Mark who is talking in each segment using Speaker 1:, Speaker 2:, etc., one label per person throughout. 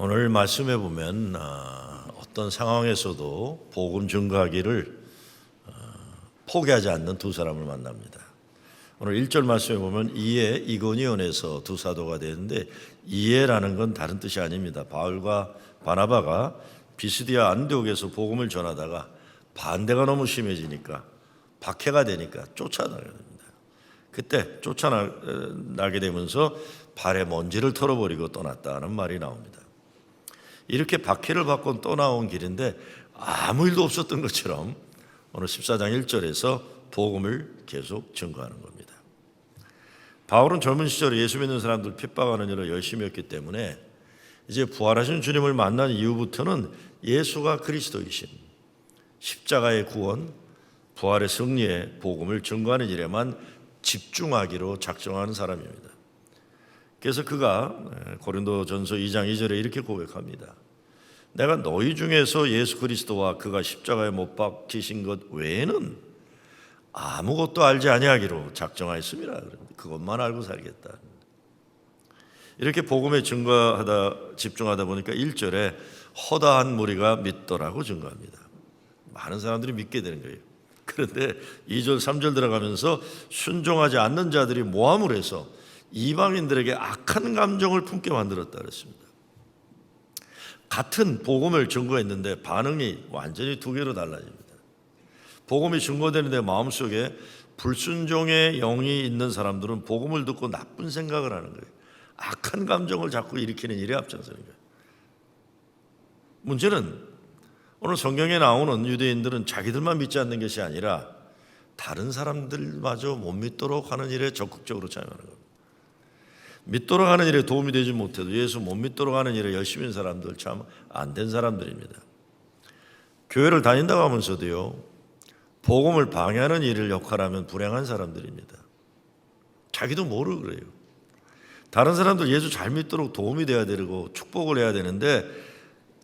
Speaker 1: 오늘 말씀해 보면 어떤 상황에서도 복음 증거하기를 포기하지 않는 두 사람을 만납니다. 오늘 1절 말씀에 보면 이에 이고니온에서 두 사도가 되는데 이에라는 건 다른 뜻이 아닙니다. 바울과 바나바가 비스디아 안디옥에서 복음을 전하다가 반대가 너무 심해지니까 박해가 되니까 쫓아나게 됩니다. 그때 쫓아나게 되면서 발에 먼지를 털어버리고 떠났다는 말이 나옵니다. 이렇게 박해를 받고 떠나온 길인데 아무 일도 없었던 것처럼 오늘 14장 1절에서 복음을 계속 증거하는 겁니다. 바울은 젊은 시절에 예수 믿는 사람들 핍박하는 일을 열심히 했기 때문에 이제 부활하신 주님을 만난 이후부터는 예수가 그리스도이신 십자가의 구원, 부활의 승리의 복음을 증거하는 일에만 집중하기로 작정하는 사람입니다. 그래서 그가 고린도전서 2장 2절에 이렇게 고백합니다. 내가 너희 중에서 예수 그리스도와 그가 십자가에 못 박히신 것 외에는 아무것도 알지 아니하기로 작정하였음이라. 그것만 알고 살겠다. 이렇게 복음에 집중하다 보니까 1절에 허다한 무리가 믿더라고 증거합니다. 많은 사람들이 믿게 되는 거예요. 그런데 2절 3절 들어가면서 순종하지 않는 자들이 모함을 해서 이방인들에게 악한 감정을 품게 만들었다 그랬습니다. 같은 복음을 증거했는데 반응이 완전히 두 개로 달라집니다. 복음이 증거되는데 마음속에 불순종의 영이 있는 사람들은 복음을 듣고 나쁜 생각을 하는 거예요. 악한 감정을 자꾸 일으키는 일에 앞장서는 거예요. 문제는 오늘 성경에 나오는 유대인들은 자기들만 믿지 않는 것이 아니라 다른 사람들마저 못 믿도록 하는 일에 적극적으로 참여하는 겁니다. 믿도록 하는 일에 도움이 되지 못해도 예수 못 믿도록 하는 일에 열심히 있는 사람들 참 안 된 사람들입니다. 교회를 다닌다고 하면서도요, 복음을 방해하는 일을 역할하면 불행한 사람들입니다. 자기도 모르고 그래요. 다른 사람들 예수 잘 믿도록 도움이 돼야 되고 축복을 해야 되는데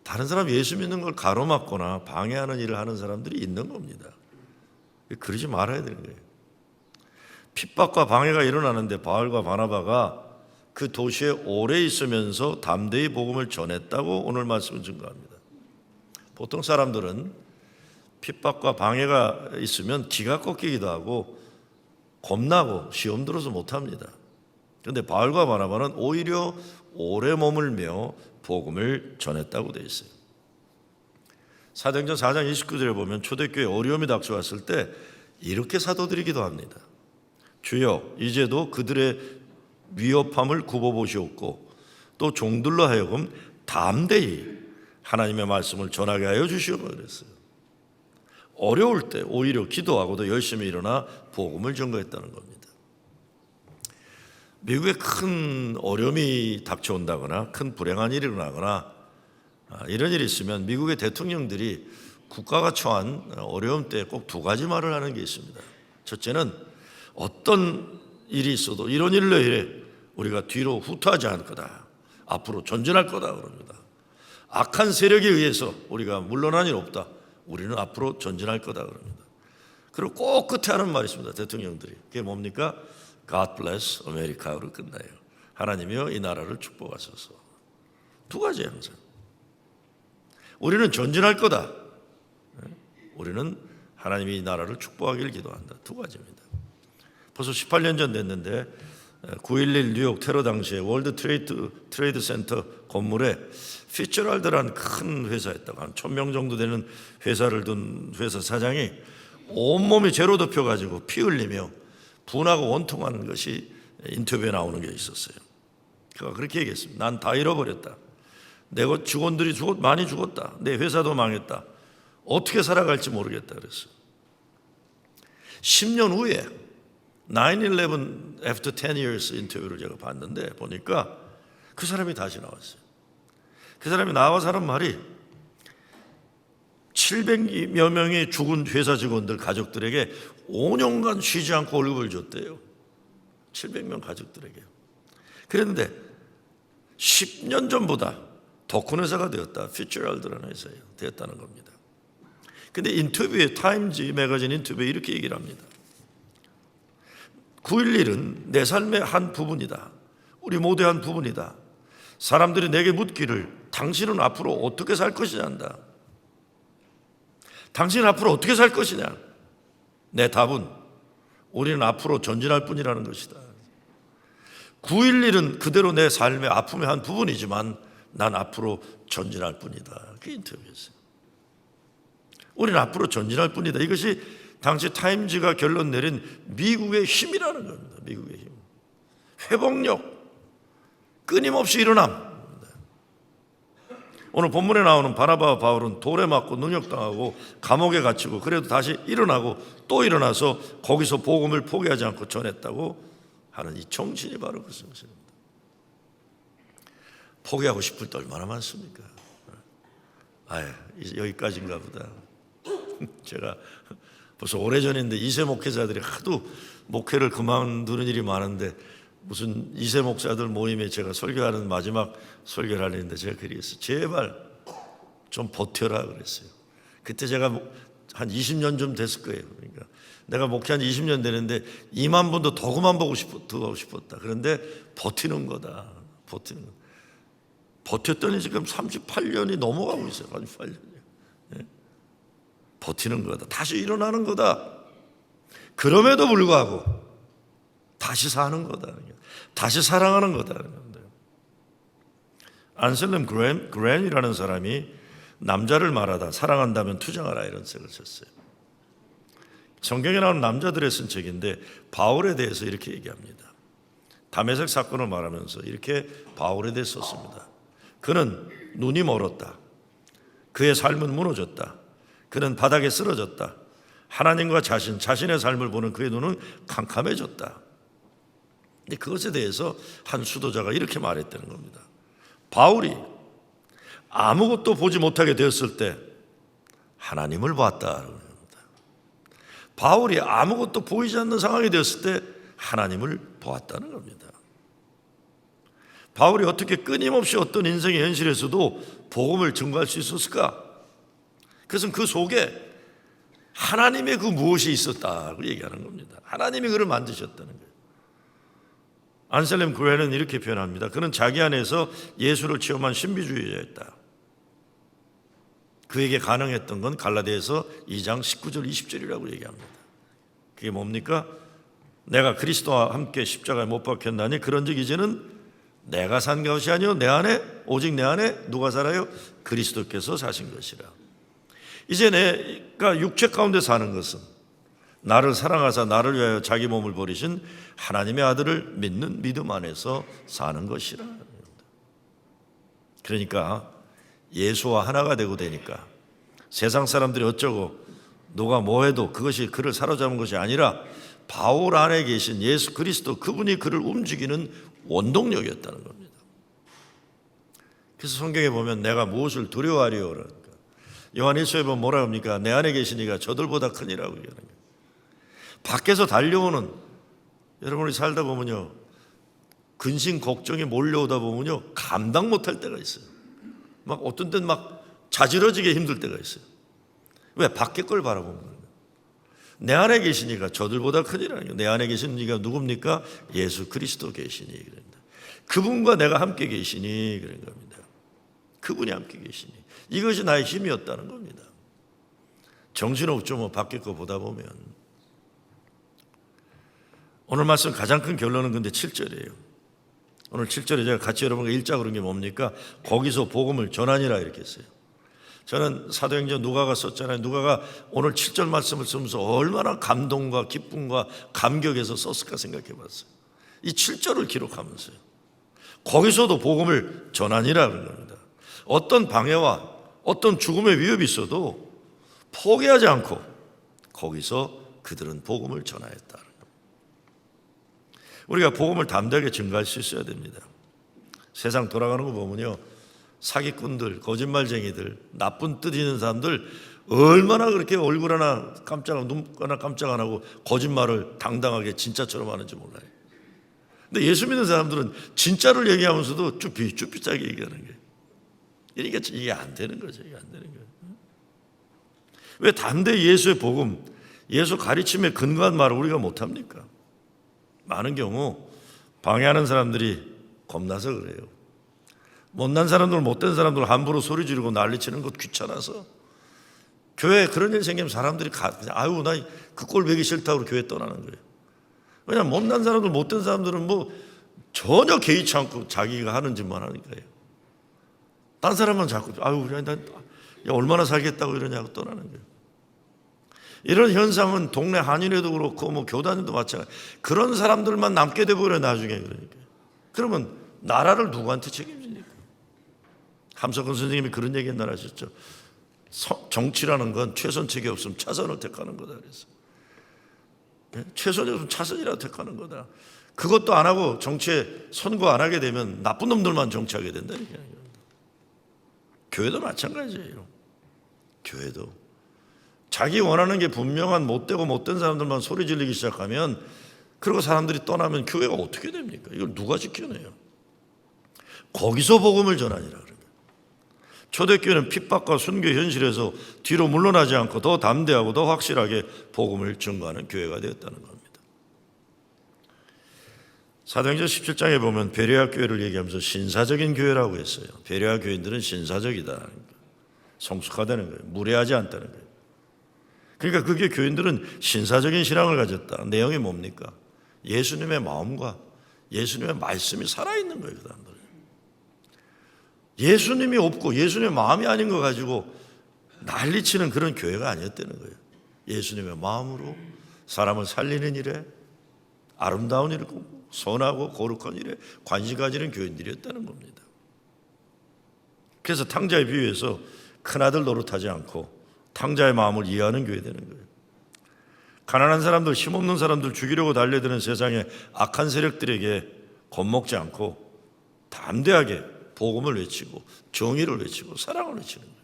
Speaker 1: 다른 사람 예수 믿는 걸 가로막거나 방해하는 일을 하는 사람들이 있는 겁니다. 그러지 말아야 되는 거예요. 핍박과 방해가 일어나는데 바울과 바나바가 그 도시에 오래 있으면서 담대히 복음을 전했다고 오늘 말씀은 증거합니다. 보통 사람들은 핍박과 방해가 있으면 기가 꺾이기도 하고 겁나고 시험 들어서 못합니다. 그런데 바울과 바나바는 오히려 오래 머물며 복음을 전했다고 되어 있어요. 사도행전 4장 29절에 보면 초대교회에 어려움이 닥쳐왔을 때 이렇게 사도들이 기도합니다. 주여 이제도 그들의 위협함을 굽어보시옵고 또 종들로 하여금 담대히 하나님의 말씀을 전하게 하여 주시옵고 그랬어요. 어려울 때 오히려 기도하고도 열심히 일어나 복음을 전거했다는 겁니다. 미국에 큰 어려움이 닥쳐온다거나 큰 불행한 일이 일어나거나 이런 일이 있으면 미국의 대통령들이 국가가 처한 어려움 때 꼭 두 가지 말을 하는 게 있습니다. 첫째는 어떤 일이 있어도 이런 일로 인해 우리가 뒤로 후퇴하지 않을 거다. 앞으로 전진할 거다 그럽니다. 악한 세력에 의해서 우리가 물러난 일 없다. 우리는 앞으로 전진할 거다 그럽니다. 그리고 꼭 끝에 하는 말이 있습니다. 대통령들이. 그게 뭡니까? God bless America로 끝나요. 하나님이여 이 나라를 축복하소서. 두 가지예요 항상. 우리는 전진할 거다. 우리는 하나님이 이 나라를 축복하기를 기도한다. 두 가지입니다. 벌써 18년 전 됐는데 9.11 뉴욕 테러 당시에 월드 트레이드 센터 건물에 피츠럴드라는 큰 회사였다고 한 1,000명 정도 되는 회사를 둔 회사 사장이 온몸이 재로 덮여가지고 피 흘리며 분하고 원통하는 것이 인터뷰에 나오는 게 있었어요. 그가 그렇게 얘기했습니다. 난 다 잃어버렸다. 내 직원들이 많이 죽었다. 내 회사도 망했다. 어떻게 살아갈지 모르겠다 그랬어요. 10년 후에 9/11 after 10 years 인터뷰를 제가 봤는데 보니까 그 사람이 다시 나왔어요. 그 사람이 나와서 하는 말이 700여 명이 죽은 회사 직원들 가족들에게 5년간 쉬지 않고 월급을 줬대요. 700명 가족들에게. 그런데 10년 전보다 더 큰 회사가 되었다. 피츠럴드라는 회사예요. 되었다는 겁니다. 근데 인터뷰에 타임즈 매거진 인터뷰에 이렇게 얘기를 합니다. 9.11은 내 삶의 한 부분이다. 우리 모두의 한 부분이다. 사람들이 내게 묻기를 당신은 앞으로 어떻게 살 것이냐 한다. 당신은 앞으로 어떻게 살 것이냐. 내 답은 우리는 앞으로 전진할 뿐이라는 것이다. 9.11은 그대로 내 삶의 아픔의 한 부분이지만 난 앞으로 전진할 뿐이다. 그 인터뷰였어요. 우리는 앞으로 전진할 뿐이다. 이것이 당시 타임즈가 결론 내린 미국의 힘이라는 겁니다. 미국의 힘. 회복력, 끊임없이 일어남. 오늘 본문에 나오는 바나바와 바울은 돌에 맞고 능욕당하고 감옥에 갇히고 그래도 다시 일어나고 또 일어나서 거기서 복음을 포기하지 않고 전했다고 하는 이 정신이 바로 그 정신입니다. 포기하고 싶을 때 얼마나 많습니까? 여기까지인가 보다. 제가 벌써 오래전인데 2세 목회자들이 하도 목회를 그만두는 일이 많은데 무슨 2세 목사들 모임에 제가 설교하는 마지막 설교를 하려는데 제가 그랬어요. 제발 좀 버텨라 그랬어요. 그때 제가 한 20년 좀 됐을 거예요. 그러니까 내가 목회한 지 20년 되는데 2만 분도 더 그만 보고 싶었다. 그런데 버티는 거다. 버티는 거. 버텼더니 지금 38년이 넘어가고 있어요. 38년이요. 네? 버티는 거다. 다시 일어나는 거다. 그럼에도 불구하고 다시 사는 거다. 다시 사랑하는 거다. 안셀름 그랜이라는 사람이 남자를 말하다 사랑한다면 투정하라 이런 책을 썼어요. 성경에 나오는 남자들의 쓴 책인데 바울에 대해서 이렇게 얘기합니다. 다메섹 사건을 말하면서 이렇게 바울에 대해서 썼습니다. 그는 눈이 멀었다. 그의 삶은 무너졌다. 그는 바닥에 쓰러졌다. 하나님과 자신의 삶을 보는 그의 눈은 캄캄해졌다. 근데 그것에 대해서 한 수도자가 이렇게 말했다는 겁니다. 바울이 아무것도 보지 못하게 되었을 때 하나님을 봤다. 바울이 아무것도 보이지 않는 상황이 되었을 때 하나님을 보았다는 겁니다. 바울이 어떻게 끊임없이 어떤 인생의 현실에서도 복음을 증거할 수 있었을까? 그것은 그 속에 하나님의 그 무엇이 있었다고 얘기하는 겁니다. 하나님이 그를 만드셨다는 거예요. 안셀름 그랜은 이렇게 표현합니다. 그는 자기 안에서 예수를 체험한 신비주의자였다. 그에게 가능했던 건 갈라디아서 2장 19절 20절이라고 얘기합니다. 그게 뭡니까? 내가 그리스도와 함께 십자가에 못 박혔나니 그런즉 이제는 내가 산 것이 아니요 내 안에 오직 내 안에 누가 살아요? 그리스도께서 사신 것이라. 이제 내가 육체 가운데 사는 것은 나를 사랑하사 나를 위하여 자기 몸을 버리신 하나님의 아들을 믿는 믿음 안에서 사는 것이라. 그러니까 예수와 하나가 되고 되니까 세상 사람들이 어쩌고 누가 뭐해도 그것이 그를 사로잡은 것이 아니라 바울 안에 계신 예수 그리스도 그분이 그를 움직이는 원동력이었다는 겁니다. 그래서 성경에 보면 내가 무엇을 두려워하리요 그러니까 요한 1서에 보면 뭐라 합니까? 내 안에 계시니가 저들보다 크니라고 얘기하는 거예요. 밖에서 달려오는 여러분이 살다 보면요 근심 걱정이 몰려오다 보면요 감당 못할 때가 있어요. 막 어떤 때는 막 자지러지게 힘들 때가 있어요. 왜? 밖에 걸 바라보는 거예요. 내 안에 계시니까 저들보다 크니라는 거예요. 내 안에 계신 이가 누굽니까? 예수 그리스도 계시니 그럽니다. 그분과 내가 함께 계시니 그런 겁니다. 그분이 함께 계시니 이것이 나의 힘이었다는 겁니다. 정신없죠. 뭐 밖에 거 보다 보면. 오늘 말씀 가장 큰 결론은 근데 7절이에요. 오늘 7절에 제가 같이 여러분과 읽자 그런 게 뭡니까? 거기서 복음을 전하니라 이렇게 했어요. 저는 사도행전 누가가 썼잖아요. 누가가 오늘 7절 말씀을 쓰면서 얼마나 감동과 기쁨과 감격에서 썼을까 생각해 봤어요. 이 7절을 기록하면서요. 거기서도 복음을 전하니라 그런 겁니다. 어떤 방해와 어떤 죽음의 위협이 있어도 포기하지 않고 거기서 그들은 복음을 전하였다. 우리가 복음을 담대하게 증거할 수 있어야 됩니다. 세상 돌아가는 거 보면요 사기꾼들, 거짓말쟁이들, 나쁜 뜻 있는 사람들 얼마나 그렇게 얼굴 하나 깜짝 눈 하나 깜짝 안 하고 거짓말을 당당하게 진짜처럼 하는지 몰라요. 근데 예수 믿는 사람들은 진짜를 얘기하면서도 쭈삣쭈삣하게 얘기하는 거예요. 그러니까 이게 안 되는 거죠. 이게 안 되는 거예요. 왜 담대히 예수의 복음, 예수 가르침에 근거한 말을 우리가 못합니까? 많은 경우 방해하는 사람들이 겁나서 그래요. 못난 사람들, 못된 사람들 함부로 소리 지르고 난리치는 것 귀찮아서 교회에 그런 일 생기면 사람들이 아유 나 그 꼴 보기 싫다고 교회 떠나는 거예요. 왜냐하면 못난 사람들, 못된 사람들은 뭐 전혀 개의치 않고 자기가 하는 짓만 하니까요. 딴 사람은 자꾸 아유 난 얼마나 살겠다고 이러냐고 떠나는 거예요. 이런 현상은 동네 한인회도 그렇고 뭐 교단도 마찬가지. 그런 사람들만 남게 되버려 나중에. 그러니까 그러면 나라를 누구한테 책임집니까? 함석헌 선생님이 그런 얘기 옛날에 하셨죠. 정치라는 건 최선책이 없으면 차선을 택하는 거다 그랬어요. 최선이 없으면 차선이라도 택하는 거다. 그것도 안 하고 정치에 선거 안 하게 되면 나쁜 놈들만 정치하게 된다니까요. 교회도 마찬가지예요. 교회도 자기 원하는 게 분명한 못되고 못된 사람들만 소리 지르기 시작하면, 그리고 사람들이 떠나면 교회가 어떻게 됩니까? 이걸 누가 지켜내요? 거기서 복음을 전하니라 그런 거예요. 초대교회는 핍박과 순교 현실에서 뒤로 물러나지 않고 더 담대하고 더 확실하게 복음을 전가하는 교회가 되었다는 겁니다. 사도행전 17장에 보면 베레아 교회를 얘기하면서 신사적인 교회라고 했어요. 베레아 교인들은 신사적이다, 성숙하다는 거예요. 무례하지 않다는 거예요. 그러니까 그게 교인들은 신사적인 신앙을 가졌다. 내용이 뭡니까? 예수님의 마음과 예수님의 말씀이 살아있는 거예요. 그 사람들은 예수님이 없고 예수님의 마음이 아닌 거 가지고 난리치는 그런 교회가 아니었다는 거예요. 예수님의 마음으로 사람을 살리는 일에, 아름다운 일을 꾸고 선하고 거룩한 일에 관심 가지는 교인들이었다는 겁니다. 그래서 탕자의 비유에서 큰아들 노릇하지 않고 탕자의 마음을 이해하는 교회 되는 거예요. 가난한 사람들, 힘없는 사람들 죽이려고 달려드는 세상의 악한 세력들에게 겁먹지 않고 담대하게 복음을 외치고 정의를 외치고 사랑을 외치는 거예요.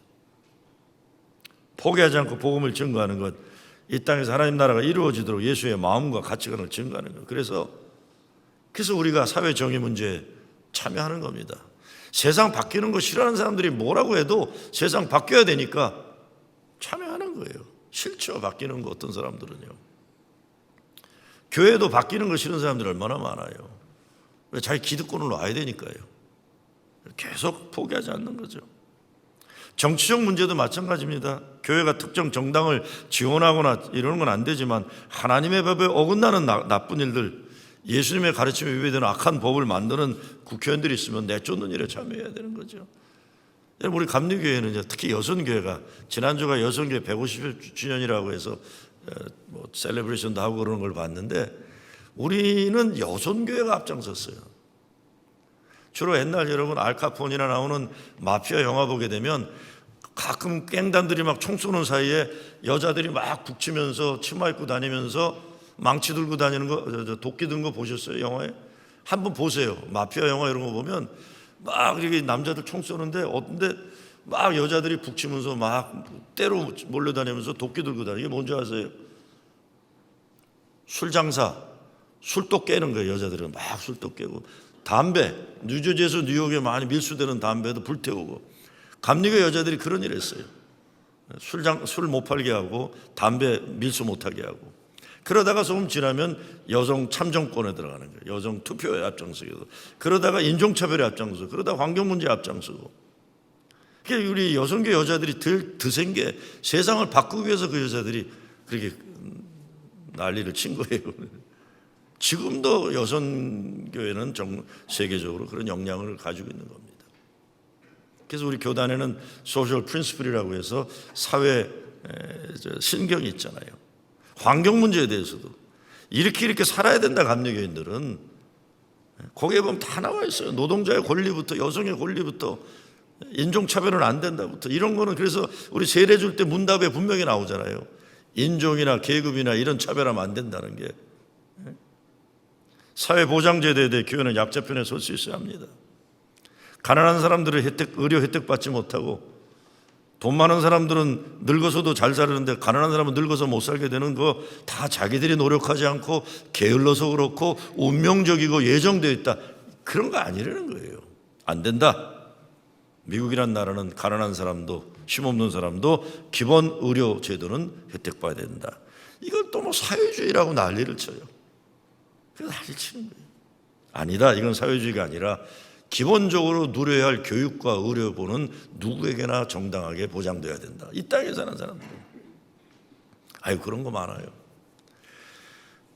Speaker 1: 포기하지 않고 복음을 증거하는 것, 이 땅에서 하나님 나라가 이루어지도록 예수의 마음과 가치관을 증거하는 거예요. 그래서 우리가 사회 정의 문제에 참여하는 겁니다. 세상 바뀌는 거 싫어하는 사람들이 뭐라고 해도 세상 바뀌어야 되니까 참여하는 거예요. 싫죠, 바뀌는 거. 어떤 사람들은요. 교회도 바뀌는 거 싫은 사람들이 얼마나 많아요. 자기 기득권을 놔야 되니까요. 계속 포기하지 않는 거죠. 정치적 문제도 마찬가지입니다. 교회가 특정 정당을 지원하거나 이러는 건 안 되지만 하나님의 법에 어긋나는 나쁜 일들, 예수님의 가르침에 위배되는 악한 법을 만드는 국회의원들이 있으면 내쫓는 일에 참여해야 되는 거죠. 우리 감리교회는 특히 여성교회가, 지난주가 여성교회 150주년이라고 해서 뭐 셀레브레이션도 하고 그러는 걸 봤는데, 우리는 여성교회가 앞장섰어요. 주로 옛날 여러분 알카폰이나 나오는 마피아 영화 보게 되면 가끔 갱단들이 막 총 쏘는 사이에 여자들이 막 북치면서 치마 입고 다니면서 망치 들고 다니는 거, 도끼 든 거 보셨어요? 영화에? 한번 보세요. 마피아 영화 이런 거 보면 막 이렇게 남자들 총 쏘는데 어떤데 막 여자들이 북치면서 막 때로 몰려다니면서 도끼 들고 다니는 게 뭔지 아세요? 술 장사, 술도 깨는 거예요. 여자들은 막 술도 깨고, 담배, 뉴저지에서 뉴욕에 많이 밀수되는 담배도 불태우고, 감리교 여자들이 그런 일을 했어요. 술 못 팔게 하고 담배 밀수 못하게 하고, 그러다가 조금 지나면 여성 참정권에 들어가는 거예요. 여성 투표에 앞장서고, 그러다가 인종차별에 앞장서고, 그러다가 환경문제에 앞장서고. 그러니까 우리 여성교 여자들이 드센 게 세상을 바꾸기 위해서 그 여자들이 그렇게 난리를 친 거예요. 지금도 여성교회는 세계적으로 그런 역량을 가지고 있는 겁니다. 그래서 우리 교단에는 소셜 프린시플이라고 해서 사회 신경이 있잖아요. 환경 문제에 대해서도 이렇게 살아야 된다. 감리교인들은 거기에 보면 다 나와 있어요. 노동자의 권리부터 여성의 권리부터 인종차별은 안 된다부터 이런 거는. 그래서 우리 세례 줄 때 문답에 분명히 나오잖아요. 인종이나 계급이나 이런 차별하면 안 된다는 게. 사회보장제도에 대해 교회는 약자편에 설 수 있어야 합니다. 가난한 사람들은 의료 혜택 받지 못하고, 돈 많은 사람들은 늙어서도 잘 사는데 가난한 사람은 늙어서 못 살게 되는 거 다 자기들이 노력하지 않고 게을러서 그렇고 운명적이고 예정되어 있다. 그런 거 아니라는 거예요. 안 된다. 미국이란 나라는 가난한 사람도 힘없는 사람도 기본 의료 제도는 혜택받아야 된다. 이걸 또 뭐 사회주의라고 난리를 쳐요. 그래서 난리 치는 거예요. 아니다. 이건 사회주의가 아니라 기본적으로 누려야 할 교육과 의료보는 누구에게나 정당하게 보장돼야 된다. 이 땅에 사는 사람들은. 아유, 그런 거 많아요.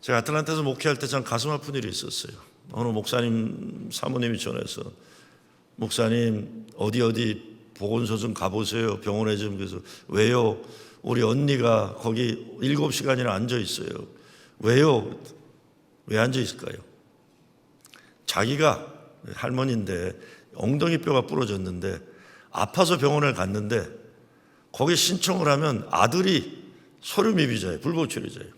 Speaker 1: 제가 아틀란타에서 목회할 때 참 가슴 아픈 일이 있었어요. 어느 목사님 사모님이 전해서, 목사님 어디 보건소 좀 가보세요. 병원에 좀. 그래서 왜요? 우리 언니가 거기 7시간이나 앉아 있어요. 왜요? 왜 앉아 있을까요? 자기가 할머니인데 엉덩이 뼈가 부러졌는데 아파서 병원에 갔는데 거기 신청을 하면 아들이 소류미비자예요. 불보치료자예요.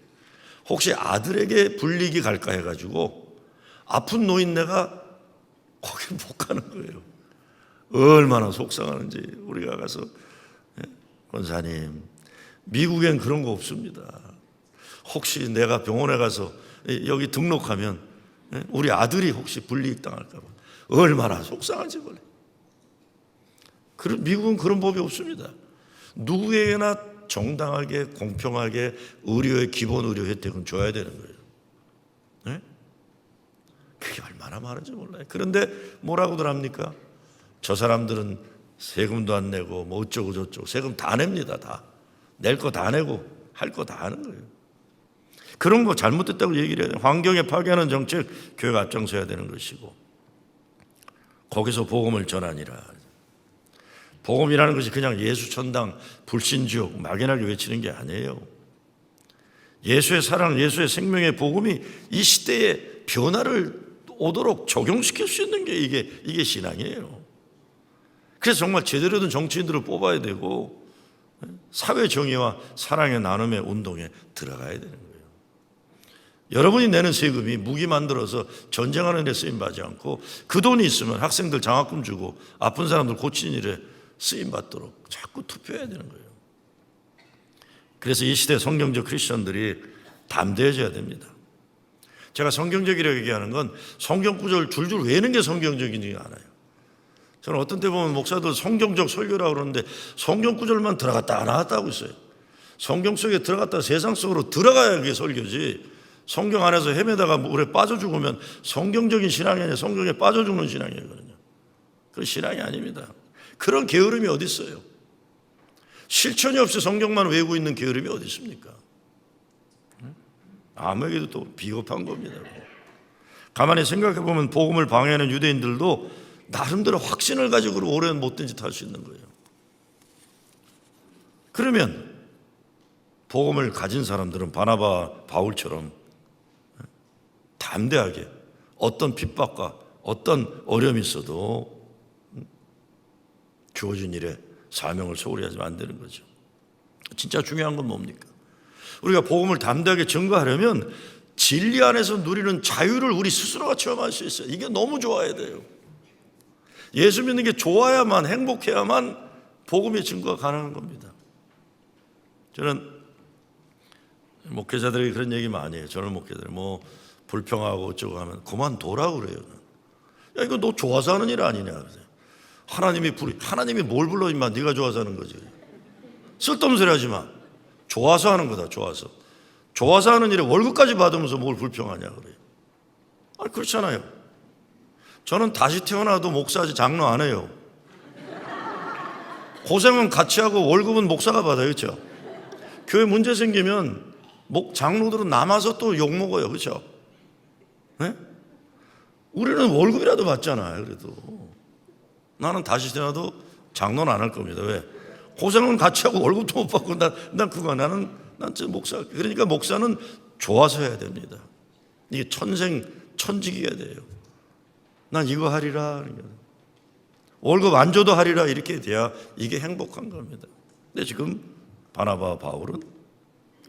Speaker 1: 혹시 아들에게 불리기 갈까 해가지고 아픈 노인네가 거기 못 가는 거예요. 얼마나 속상하는지. 우리가 가서, 권사님, 미국엔 그런 거 없습니다. 혹시 내가 병원에 가서 여기 등록하면 우리 아들이 혹시 불이익 당할까 봐 얼마나 속상한지 몰라요. 미국은 그런 법이 없습니다. 누구에게나 정당하게 공평하게 의료의 기본 의료 혜택은 줘야 되는 거예요. 네? 그게 얼마나 많은지 몰라요. 그런데 뭐라고들 합니까? 저 사람들은 세금도 안 내고 뭐 어쩌고 저쩌고. 세금 다 냅니다. 다 낼 거 다 내고 할 거 다 하는 거예요. 그런 거 잘못됐다고 얘기를 해야 돼요. 환경에 파괴하는 정책 교회가 앞장서야 되는 것이고, 거기서 복음을 전하니라. 복음이라는 것이 그냥 예수 천당 불신지옥 막연하게 외치는 게 아니에요. 예수의 사랑, 예수의 생명의 복음이 이 시대에 변화를 오도록 적용시킬 수 있는 게 이게 신앙이에요. 그래서 정말 제대로 된 정치인들을 뽑아야 되고 사회 정의와 사랑의 나눔의 운동에 들어가야 되는 거예요. 여러분이 내는 세금이 무기 만들어서 전쟁하는 데 쓰임받지 않고 그 돈이 있으면 학생들 장학금 주고 아픈 사람들 고치는 일에 쓰임받도록 자꾸 투표해야 되는 거예요. 그래서 이 시대 성경적 크리스천들이 담대해져야 됩니다. 제가 성경적이라고 얘기하는 건 성경 구절 줄줄 외우는 게 성경적이지 않아요. 저는 어떤 때 보면 목사들 성경적 설교라고 그러는데 성경 구절만 들어갔다 나왔다 하고 있어요. 성경 속에 들어갔다 세상 속으로 들어가야 그게 설교지, 성경 안에서 헤매다가 물에 빠져 죽으면 성경적인 신앙이 아니라 성경에 빠져 죽는 신앙이거든요. 그건 신앙이 아닙니다. 그런 게으름이 어디 있어요? 실천이 없이 성경만 외우고 있는 게으름이 어디 있습니까? 아무에게도 또 비겁한 겁니다. 가만히 생각해 보면 복음을 방해하는 유대인들도 나름대로 확신을 가지고 오랜 못된 짓 할 수 있는 거예요. 그러면 복음을 가진 사람들은 바나바, 바울처럼 담대하게 어떤 핍박과 어떤 어려움이 있어도 주어진 일에 사명을 소홀히 하지 안 되는 거죠. 진짜 중요한 건 뭡니까? 우리가 복음을 담대하게 증거하려면 진리 안에서 누리는 자유를 우리 스스로가 체험할 수 있어요. 이게 너무 좋아야 돼요. 예수 믿는 게 좋아야만, 행복해야만 복음의 증거가 가능한 겁니다. 저는 목회자들에게 그런 얘기 많이 해요. 저는 목회자들 뭐 불평하고 어쩌고 하면 그만둬라고 그래요. 야, 이거 너 좋아서 하는 일 아니냐. 하나님이 뭘 불러 임마, 네가 좋아서 하는 거지. 쓸데없는 소리 하지 마. 좋아서 하는 거다. 좋아서 하는 일에 월급까지 받으면서 뭘 불평하냐 그래요. 아니, 그렇잖아요. 저는 다시 태어나도 목사지 장로 안 해요. 고생은 같이 하고 월급은 목사가 받아요. 그렇죠? 교회 문제 생기면 장로들은 남아서 또 욕먹어요. 그렇죠? 네? 우리는 월급이라도 받잖아요. 그래도 나는 다시 태어나도 장로는 안 할 겁니다. 왜? 고생은 같이 하고 월급도 못 받고 난 그거 난 목사. 그러니까 목사는 좋아서 해야 됩니다. 이게 천직이어야 돼요. 난 이거 하리라. 월급 안 줘도 하리라. 이렇게 돼야 이게 행복한 겁니다. 근데 지금 바나바와 바울은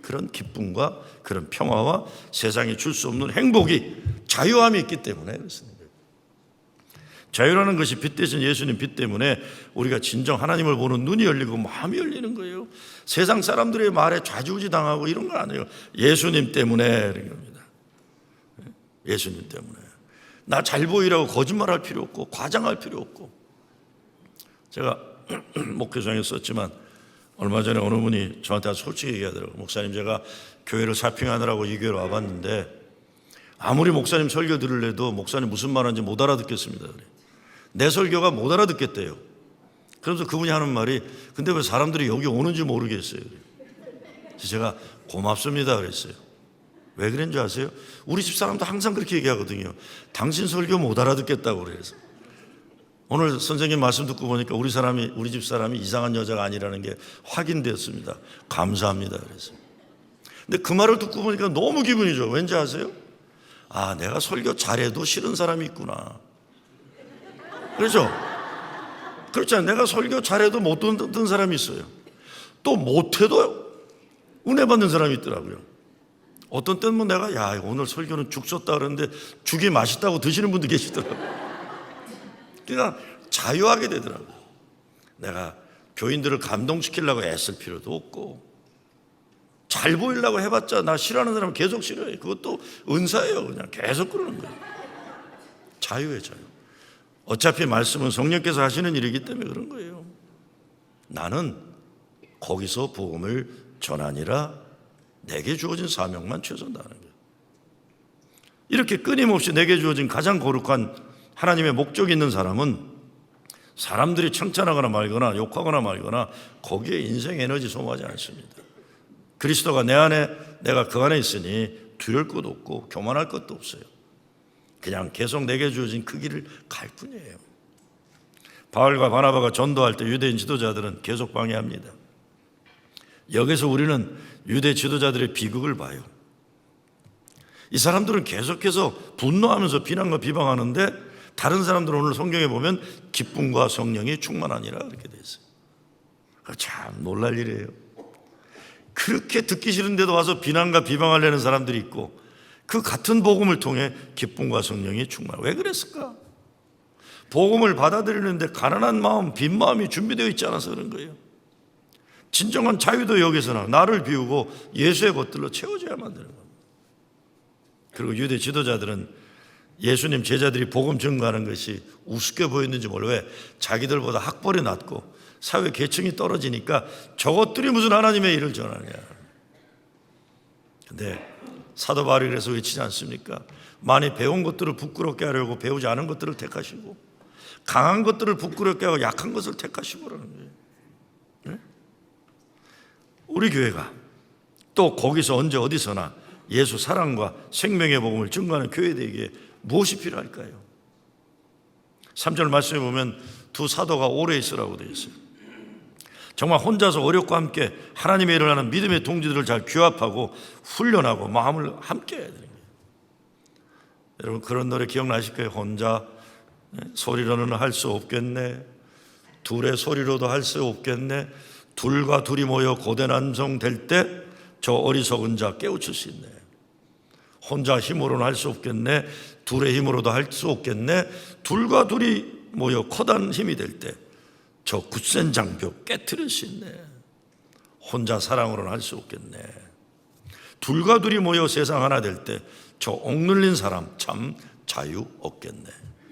Speaker 1: 그런 기쁨과 그런 평화와 세상에 줄 수 없는 행복이, 자유함이 있기 때문에 그렇습니다. 자유라는 것이 빛 대신 예수님 빛 때문에 우리가 진정 하나님을 보는 눈이 열리고 마음이 열리는 거예요. 세상 사람들의 말에 좌지우지 당하고 이런 거 아니에요. 예수님 때문에 이런 겁니다. 예수님 때문에. 나 잘 보이라고 거짓말할 필요 없고 과장할 필요 없고. 제가 목회장에 썼지만 얼마 전에 어느 분이 저한테 솔직히 얘기하더라고요. 목사님, 제가 교회를 사핑하느라고 이 교회로 와봤는데 아무리 목사님 설교 들으려도 목사님 무슨 말하는지 못 알아듣겠습니다. 그래. 내 설교가 못 알아듣겠대요. 그러면서 그분이 하는 말이 근데 왜 사람들이 여기 오는지 모르겠어요. 그래서 제가 고맙습니다 그랬어요. 왜 그랬는지 아세요? 우리 집 사람도 항상 그렇게 얘기하거든요. 당신 설교 못 알아듣겠다고 그래서. 오늘 선생님 말씀 듣고 보니까 우리 집 사람이 이상한 여자가 아니라는 게 확인되었습니다. 감사합니다 그래서. 근데 그 말을 듣고 보니까 너무 기분이 좋아요. 왠지 아세요? 아, 내가 설교 잘해도 싫은 사람이 있구나. 그렇죠? 그렇잖아요. 내가 설교 잘해도 못 듣는 사람이 있어요. 또 못해도 은혜 받는 사람이 있더라고요. 어떤 때는 뭐 내가 야 오늘 설교는 죽 썼다 그러는데 죽이 맛있다고 드시는 분도 계시더라고요. 그러니까 자유하게 되더라고요. 내가 교인들을 감동시키려고 애쓸 필요도 없고 잘 보이려고 해봤자 나 싫어하는 사람은 계속 싫어해. 그것도 은사예요. 그냥 계속 그러는 거예요. 자유예요, 자유. 어차피 말씀은 성령께서 하시는 일이기 때문에 그런 거예요. 나는 거기서 복음을 전하니라 내게 주어진 사명만 최선다하는 거예요. 이렇게 끊임없이 내게 주어진 가장 거룩한 하나님의 목적이 있는 사람은 사람들이 칭찬하거나 말거나 욕하거나 말거나 거기에 인생 에너지 소모하지 않습니다. 그리스도가 내 안에 내가 그 안에 있으니 두려울 것도 없고 교만할 것도 없어요. 그냥 계속 내게 주어진 그 길을 갈 뿐이에요. 바울과 바나바가 전도할 때 유대인 지도자들은 계속 방해합니다. 여기서 우리는 유대 지도자들의 비극을 봐요. 이 사람들은 계속해서 분노하면서 비난과 비방하는데 다른 사람들은 오늘 성경에 보면 기쁨과 성령이 충만하니라 그렇게 돼 있어요. 참 놀랄 일이에요. 그렇게 듣기 싫은데도 와서 비난과 비방하려는 사람들이 있고 그 같은 복음을 통해 기쁨과 성령이 충만. 왜 그랬을까? 복음을 받아들이는데 가난한 마음, 빈 마음이 준비되어 있지 않아서 그런 거예요. 진정한 자유도 여기서나 나를 비우고 예수의 것들로 채워져야만 되는 겁니다. 그리고 유대 지도자들은 예수님 제자들이 복음 증거하는 것이 우습게 보였는지 몰라. 왜? 자기들보다 학벌이 낮고 사회 계층이 떨어지니까 저것들이 무슨 하나님의 일을 전하냐. 근데 사도 바울이 그래서 외치지 않습니까? 많이 배운 것들을 부끄럽게 하려고 배우지 않은 것들을 택하시고 강한 것들을 부끄럽게 하고 약한 것을 택하시고 그러는 거예요. 네? 우리 교회가 또 거기서 언제 어디서나 예수 사랑과 생명의 복음을 증거하는 교회들에게 무엇이 필요할까요? 3절 말씀에 보면 두 사도가 오래 있으라고 되어 있어요. 정말 혼자서 어렵고 함께 하나님의 일을 하는 믿음의 동지들을 잘 규합하고 훈련하고 마음을 함께 해야 되는 거예요. 여러분 그런 노래 기억나실 거예요. 혼자 소리로는 할 수 없겠네. 둘의 소리로도 할 수 없겠네. 둘과 둘이 모여 고된 함성 될 때 저 어리석은 자 깨우칠 수 있네. 혼자 힘으로는 할 수 없겠네. 둘의 힘으로도 할 수 없겠네. 둘과 둘이 모여 커다란 힘이 될 때 저 굳센 장벽 깨트릴 수 있네. 혼자 사랑으로는 할 수 없겠네. 둘과 둘이 모여 세상 하나 될 때 저 억눌린 사람 참 자유 없겠네.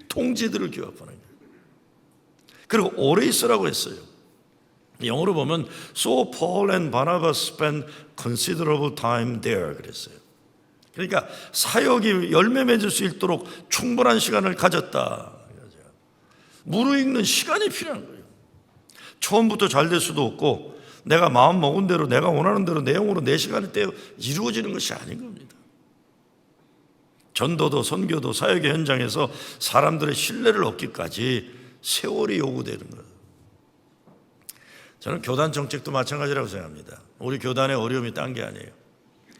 Speaker 1: 통지들을 규합하는 거예요. 그리고 오래 있으라고 했어요. 영어로 보면 So Paul and Barnabas spent considerable time there 그랬어요. 그러니까 사역이 열매 맺을 수 있도록 충분한 시간을 가졌다. 무르익는 시간이 필요한 거예요. 처음부터 잘 될 수도 없고 내가 마음 먹은 대로 내가 원하는 대로 내용으로 내 시간에 떼어 이루어지는 것이 아닌 겁니다. 전도도 선교도 사역의 현장에서 사람들의 신뢰를 얻기까지 세월이 요구되는 거예요. 저는 교단 정책도 마찬가지라고 생각합니다. 우리 교단의 어려움이 딴 게 아니에요.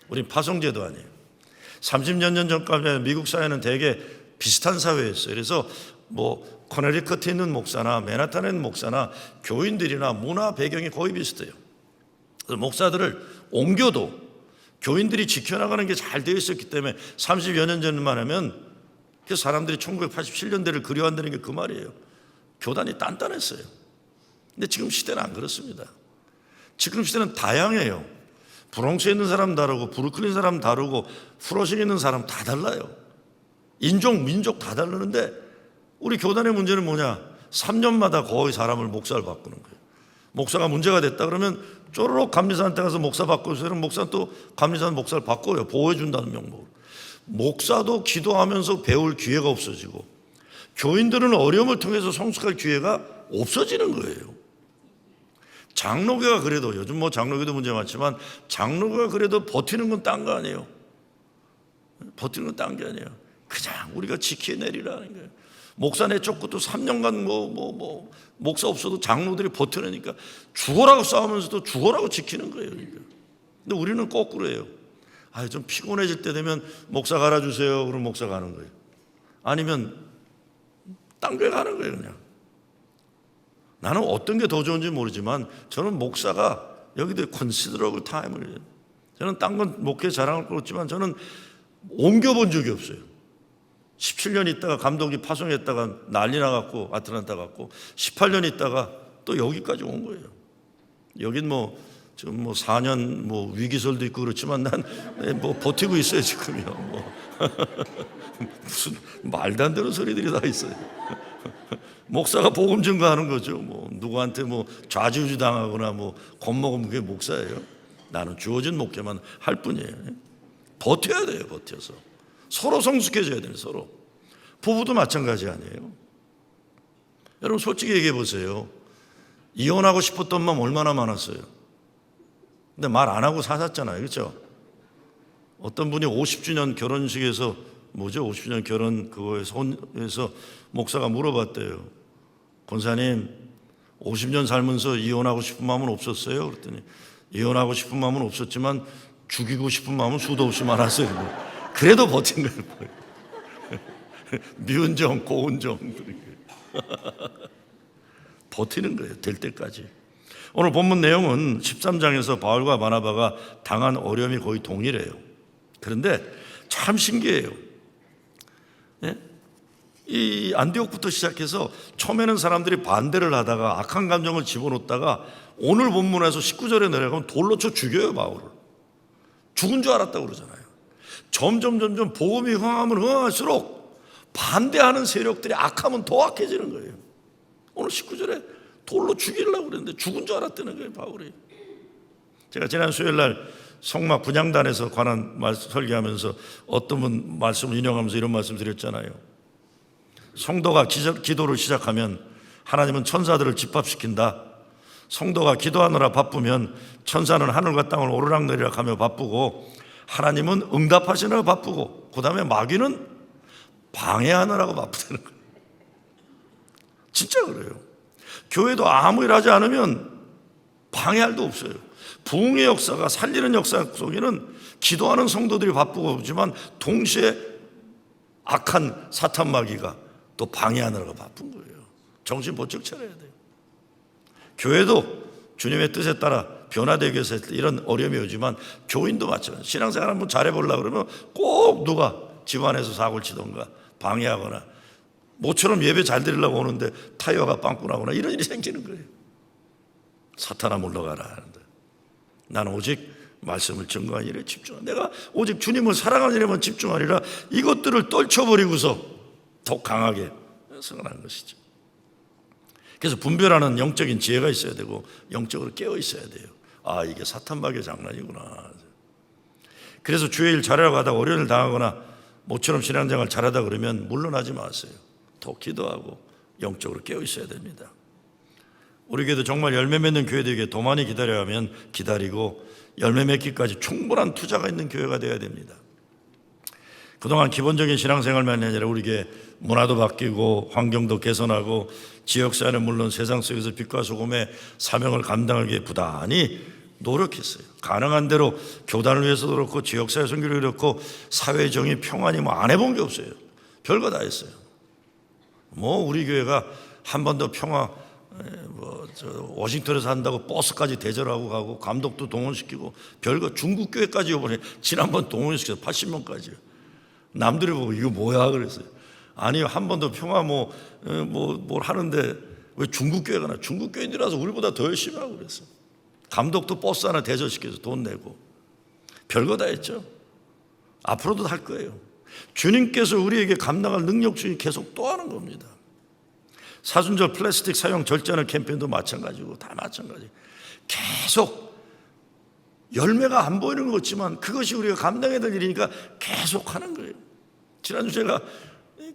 Speaker 1: 우린 파송제도 아니에요. 30년 전까지 미국 사회는 되게 비슷한 사회였어요. 그래서 뭐 커네리커트에 있는 목사나 맨하탄에 있는 목사나 교인들이나 문화 배경이 거의 비슷해요. 그래서 목사들을 옮겨도 교인들이 지켜나가는 게 잘 되어 있었기 때문에 30여 년 전만 하면 그 사람들이 1987년대를 그리워한다는 게 그 말이에요. 교단이 단단했어요. 근데 지금 시대는 안 그렇습니다. 지금 시대는 다양해요. 브롱스에 있는 사람 다르고 브루클린 사람 다르고 프로싱에 있는 사람 다 달라요. 인종, 민족 다 다르는데 우리 교단의 문제는 뭐냐? 3년마다 거의 사람을 목사를 바꾸는 거예요. 목사가 문제가 됐다 그러면 쪼르륵 감리사한테 가서 목사 바꿔주세요. 목사는 또 감리사는 목사를 바꿔요. 보호해준다는 명목으로. 목사도 기도하면서 배울 기회가 없어지고 교인들은 어려움을 통해서 성숙할 기회가 없어지는 거예요. 장로교가 그래도, 요즘 뭐 장로교도 문제 많지만 장로교가 그래도 버티는 건 딴 거 아니에요. 버티는 건 딴 게 아니에요. 그냥 우리가 지켜내리라는 거예요. 목사 내쫓고도 3년간 목사 없어도 장로들이 버텨내니까 죽어라고 싸우면서도 죽어라고 지키는 거예요. 그러니까. 근데 우리는 거꾸로예요. 좀 피곤해질 때 되면 목사 갈아주세요. 그럼 목사 가는 거예요. 아니면 딴 교회 가는 거예요. 그냥. 나는 어떤 게 더 좋은지 모르지만 저는 목사가 여기도 considerable time을, 저는 딴 건 목회 자랑할 거 없지만 저는 옮겨본 적이 없어요. 17년 있다가 감독이 파송했다가 난리 나갖고 아틀란타 갔고 18년 있다가 또 여기까지 온 거예요. 여긴 지금 4년 위기설도 있고 그렇지만 난 버티고 있어요 지금요. 무슨 말도 안 되는 소리들이 다 있어요. 목사가 복음 증거하는 거죠. 누구한테 좌지우지 당하거나 겁먹으면 그게 목사예요. 나는 주어진 목회만 할 뿐이에요. 버텨야 돼요. 버텨서 서로 성숙해져야 돼요. 서로. 부부도 마찬가지 아니에요. 여러분 솔직히 얘기해 보세요. 이혼하고 싶었던 마음 얼마나 많았어요. 근데 말 안 하고 사셨잖아요. 그렇죠? 어떤 분이 50주년 결혼식에서 50주년 결혼 그거에서 목사가 물어봤대요. 권사님 50년 살면서 이혼하고 싶은 마음은 없었어요? 그랬더니 이혼하고 싶은 마음은 없었지만 죽이고 싶은 마음은 수도 없이 많았어요. 그래도 버틴 거예요. 미운 정, 고운 정들이 버티는 거예요. 될 때까지. 오늘 본문 내용은 13장에서 바울과 바나바가 당한 어려움이 거의 동일해요. 그런데 참 신기해요. 이 안디옥부터 시작해서 처음에는 사람들이 반대를 하다가 악한 감정을 집어넣다가 오늘 본문에서 19절에 내려가면 돌로 쳐 죽여요. 바울을. 죽은 줄 알았다고 그러잖아요. 점점 복음이 흥하면 흥할수록 반대하는 세력들이 악하면 더 악해지는 거예요. 오늘 19절에 돌로 죽이려고 그랬는데 죽은 줄 알았다는 거예요. 바울이. 제가 지난 수요일 날 성막 분향단에서 관한 설교하면서 어떤 분 말씀을 인용하면서 이런 말씀 드렸잖아요. 성도가 기도를 시작하면 하나님은 천사들을 집합시킨다. 성도가 기도하느라 바쁘면 천사는 하늘과 땅을 오르락내리락 하며 바쁘고 하나님은 응답하시느라 바쁘고 그 다음에 마귀는 방해하느라고 바쁘다는 거예요. 진짜 그래요. 교회도 아무 일 하지 않으면 방해할 도 없어요. 부흥의 역사가 살리는 역사 속에는 기도하는 성도들이 바쁘고 그렇지만 동시에 악한 사탄 마귀가 또 방해하느라고 바쁜 거예요. 정신 번쩍 차려야 돼요. 교회도 주님의 뜻에 따라 변화되기 위해서 이런 어려움이 오지만 교인도 마찬가지예요. 신앙생활 한번 잘해보려고 그러면 꼭 누가 집안에서 사고를 치던가 방해하거나 모처럼 예배 잘 드리려고 오는데 타이어가 빵꾸 나거나 이런 일이 생기는 거예요. 사탄아 물러가라 하는데 나는 오직 말씀을 증거한 일에 집중하라. 내가 오직 주님을 사랑하는 일에만 집중하리라. 이것들을 떨쳐버리고서 더 강하게 성행하는 것이죠. 그래서 분별하는 영적인 지혜가 있어야 되고 영적으로 깨어 있어야 돼요. 이게 사탄 마귀의 장난이구나. 그래서 주의 일 잘하려고 하다가 어려움을 당하거나 모처럼 신앙생활 잘하다 그러면 물러나지 마세요. 더 기도하고 영적으로 깨어 있어야 됩니다. 우리 교회도 정말 열매 맺는 교회들에게 더 많이 기다려야 하면 기다리고 열매 맺기까지 충분한 투자가 있는 교회가 되어야 됩니다. 그동안 기본적인 신앙생활만이 아니라 우리 교회 문화도 바뀌고 환경도 개선하고 지역사회는 물론 세상 속에서 빛과 소금의 사명을 감당하기 위해 부단히 노력했어요. 가능한 대로 교단을 위해서도 그렇고 지역사회 선교를 그렇고 사회 정의 평안이 안 해본 게 없어요. 별거 다 했어요. 우리 교회가 한 번도 평화 워싱턴에서 한다고 버스까지 대절하고 가고 감독도 동원시키고 별거 중국 교회까지 이번에 지난번 동원시켜서 80명까지요. 남들이 보고 이거 뭐야 그랬어요. 아니 한 번도 평화 뭘 하는데 왜 중국 교회가 나? 중국 교인들이라서 우리보다 더 열심히 하고 그랬어. 감독도 버스 하나 대절시켜서 돈 내고 별거 다 했죠. 앞으로도 할 거예요. 주님께서 우리에게 감당할 능력 중에 계속 또 하는 겁니다. 사순절 플라스틱 사용 절제하는 캠페인도 마찬가지고 다 마찬가지. 계속 열매가 안 보이는 것 같지만 그것이 우리가 감당해야 될 일이니까 계속 하는 거예요. 지난주 제가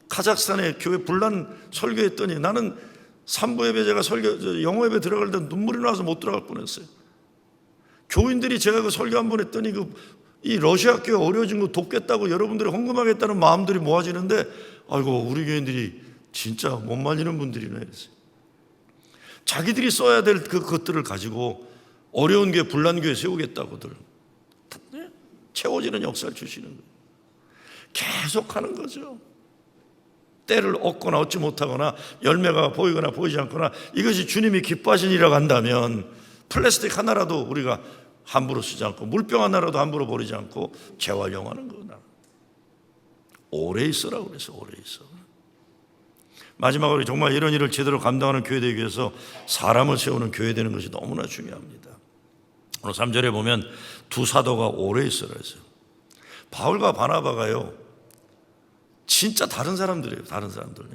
Speaker 1: 카자흐스탄에 교회 분란 설교했더니 나는 3부 예배 제가 영어 예배 들어갈 때 눈물이 나서 못 들어갈 뻔했어요. 교인들이 제가 그 설교 한 번 했더니 이 러시아 교회 어려워진 거 돕겠다고 여러분들이 헌금하겠다는 마음들이 모아지는데, 아이고 우리 교인들이 진짜 못 말리는 분들이네 이랬어요. 자기들이 써야 될 그것들을 가지고 어려운 교회 분란교회 세우겠다고들 채워지는 역사를 주시는 거예요. 계속하는 거죠. 때를 얻거나 얻지 못하거나 열매가 보이거나 보이지 않거나 이것이 주님이 기뻐하신 일이라고 한다면 플라스틱 하나라도 우리가 함부로 쓰지 않고 물병 하나라도 함부로 버리지 않고 재활용하는 거구나. 오래 있으라고 그래서 오래 있어. 마지막으로 정말 이런 일을 제대로 감당하는 교회 되기 위해서 사람을 세우는 교회 되는 것이 너무나 중요합니다. 오늘 3절에 보면 두 사도가 오래 있으라 했어요. 바울과 바나바가요 진짜 다른 사람들이에요. 다른 사람들.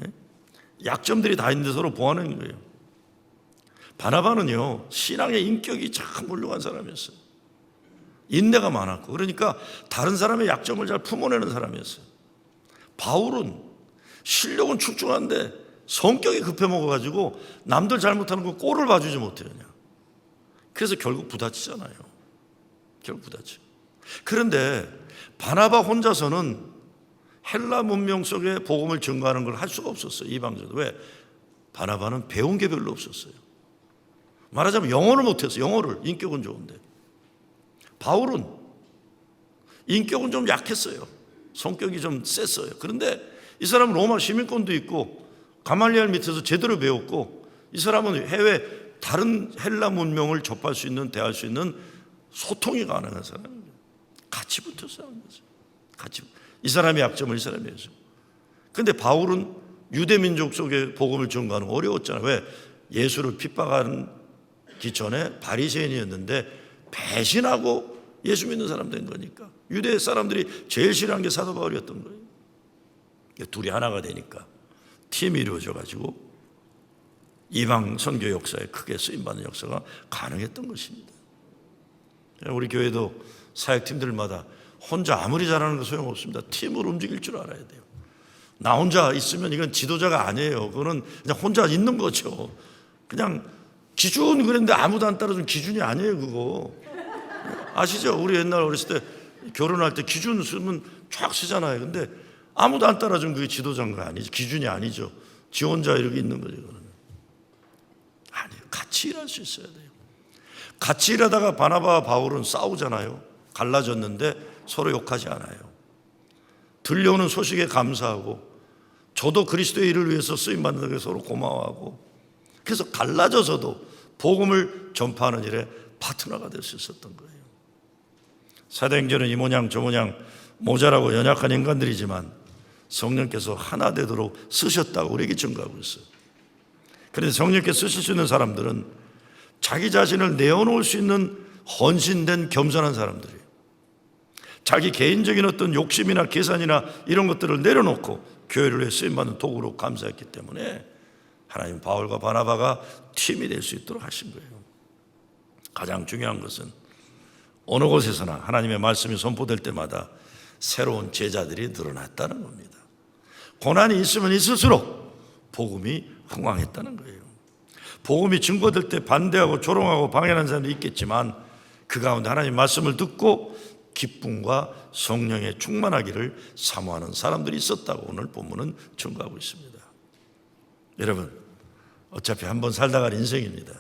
Speaker 1: 약점들이 다 있는데 서로 보완하는 거예요. 바나바는요 신앙의 인격이 참 훌륭한 사람이었어요. 인내가 많았고 그러니까 다른 사람의 약점을 잘 품어내는 사람이었어요. 바울은 실력은 출중한데 성격이 급해 먹어가지고 남들 잘못하는 거 꼴을 봐주지 못해요. 그냥. 그래서 결국 부딪히잖아요. 결국 부딪혀. 그런데 바나바 혼자서는 헬라 문명 속에 복음을 증거하는 걸 할 수가 없었어요. 이방적으로. 왜? 바나바는 배운 게 별로 없었어요. 말하자면 영어를 못했어요. 영어를. 인격은 좋은데. 바울은 인격은 좀 약했어요. 성격이 좀 셌어요. 그런데 이 사람은 로마 시민권도 있고 가말리엘 밑에서 제대로 배웠고 이 사람은 해외 다른 헬라 문명을 접할 수 있는 대할 수 있는 소통이 가능한 사람이에요. 같이 붙어서 하는 거죠. 같이. 이 사람의 약점을 이 사람이 해줘. 그런데 바울은 유대 민족 속에 복음을 전가하는 거 어려웠잖아요. 왜? 예수를 핍박하기 전에 바리새인이었는데 배신하고 예수 믿는 사람 된 거니까. 유대 사람들이 제일 싫어한 게 사도 바울이었던 거예요. 둘이 하나가 되니까 팀이 이루어져가지고 이방 선교 역사에 크게 쓰임받는 역사가 가능했던 것입니다. 우리 교회도 사역팀들마다 혼자 아무리 잘하는 거 소용없습니다. 팀으로 움직일 줄 알아야 돼요. 나 혼자 있으면 이건 지도자가 아니에요. 그거는 그냥 혼자 있는 거죠. 그냥 기준 그랬는데 아무도 안 따라주면 기준이 아니에요. 그거 아시죠? 우리 옛날 어렸을 때 결혼할 때 기준 쓰면 쫙 쓰잖아요. 근데 아무도 안 따라주면 그게 지도자인 거 아니죠. 기준이 아니죠. 지 혼자 이렇게 있는 거죠. 그거는. 아니에요. 같이 일할 수 있어야 돼요. 같이 일하다가 바나바와 바울은 싸우잖아요. 갈라졌는데 서로 욕하지 않아요. 들려오는 소식에 감사하고 저도 그리스도의 일을 위해서 쓰임받는 데 서로 고마워하고 그래서 갈라져서도 복음을 전파하는 일에 파트너가 될 수 있었던 거예요. 사도행전은 이 모양 저 모양 모자라고 연약한 인간들이지만 성령께서 하나 되도록 쓰셨다고 우리에게 증거하고 있어요. 그런데 성령께서 쓰실 수 있는 사람들은 자기 자신을 내어놓을 수 있는 헌신된 겸손한 사람들이에요. 자기 개인적인 어떤 욕심이나 계산이나 이런 것들을 내려놓고 교회를 위해 쓰임받는 도구로 감사했기 때문에 하나님 바울과 바나바가 팀이 될 수 있도록 하신 거예요. 가장 중요한 것은 어느 곳에서나 하나님의 말씀이 선포될 때마다 새로운 제자들이 늘어났다는 겁니다. 고난이 있으면 있을수록 복음이 흥왕했다는 거예요. 복음이 증거될 때 반대하고 조롱하고 방해하는 사람도 있겠지만 그 가운데 하나님 말씀을 듣고 기쁨과 성령의 충만하기를 사모하는 사람들이 있었다고 오늘 본문은 증거하고 있습니다. 여러분 어차피 한번 살다 갈 인생입니다.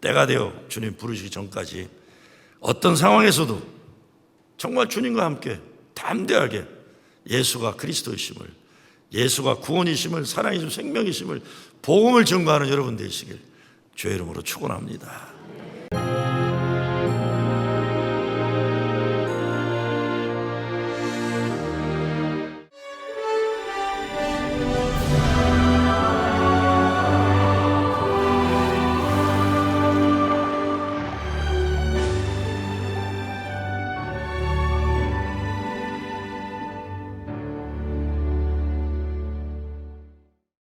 Speaker 1: 때가 되어 주님 부르시기 전까지 어떤 상황에서도 정말 주님과 함께 담대하게 예수가 그리스도이심을, 예수가 구원이심을, 사랑이심, 생명이심을, 복음을 증거하는 여러분 되시길 주의 이름으로 축원합니다.